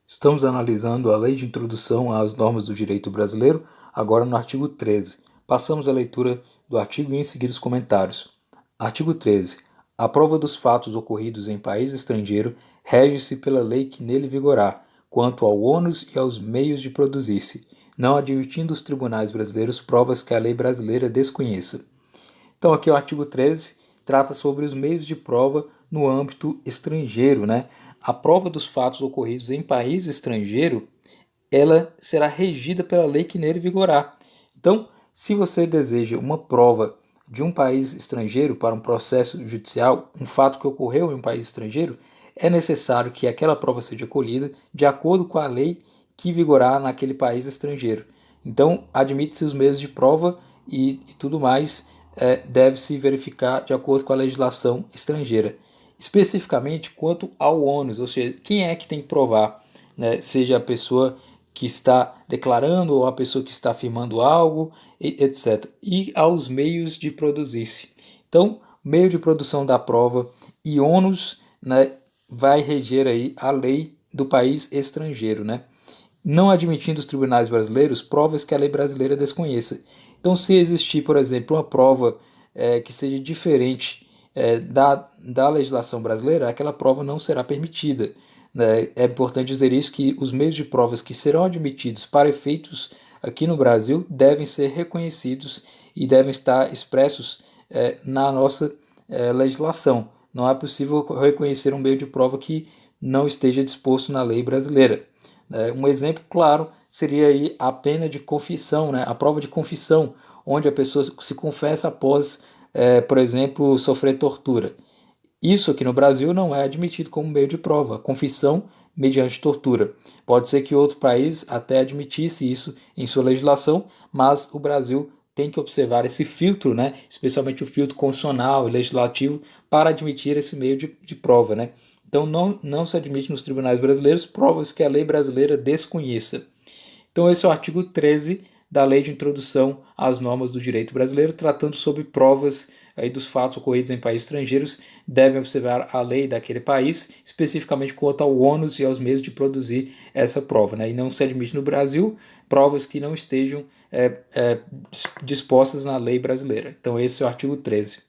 Estamos analisando a Lei de Introdução às Normas do Direito Brasileiro, agora no artigo 13. Passamos à leitura do artigo e em seguida os comentários. Artigo 13. A prova dos fatos ocorridos em país estrangeiro rege-se pela lei que nele vigorar, quanto ao ônus e aos meios de produzir-se, não admitindo os tribunais brasileiros provas que a lei brasileira desconheça. Então, aqui o artigo 13 trata sobre os meios de prova no âmbito estrangeiro, né? A prova dos fatos ocorridos em país estrangeiro, ela será regida pela lei que nele vigorar. Então, se você deseja uma prova de um país estrangeiro para um processo judicial, um fato que ocorreu em um país estrangeiro, é necessário que aquela prova seja colhida de acordo com a lei que vigorar naquele país estrangeiro. Então, admite-se os meios de prova e tudo mais deve-se verificar de acordo com a legislação estrangeira. Especificamente quanto ao ônus, ou seja, quem é que tem que provar, né? Seja a pessoa que está declarando ou a pessoa que está afirmando algo, etc. E aos meios de produzir-se. Então, meio de produção da prova e ônus, né, vai reger aí a lei do país estrangeiro, né? Não admitindo os tribunais brasileiros provas que a lei brasileira desconheça. Então, se existir, por exemplo, uma prova que seja diferente da legislação brasileira, aquela prova não será permitida. Né? É importante dizer isso, que os meios de provas que serão admitidos para efeitos aqui no Brasil devem ser reconhecidos e devem estar expressos na nossa legislação. Não é possível reconhecer um meio de prova que não esteja disposto na lei brasileira. Um exemplo claro seria aí a pena de confissão, né? A prova de confissão, onde a pessoa se confessa após, por exemplo, sofrer tortura. Isso aqui no Brasil não é admitido como meio de prova, confissão mediante tortura. Pode ser que outro país até admitisse isso em sua legislação, mas o Brasil tem que observar esse filtro, né? Especialmente o filtro constitucional e legislativo, para admitir esse meio de prova, né? Então não se admite nos tribunais brasileiros provas que a lei brasileira desconheça. Então esse é o artigo 13 da Lei de Introdução às Normas do Direito Brasileiro, tratando sobre provas aí dos fatos ocorridos em países estrangeiros, devem observar a lei daquele país, especificamente quanto ao ônus e aos meios de produzir essa prova. Né? E não se admite no Brasil provas que não estejam dispostas na lei brasileira. Então esse é o artigo 13.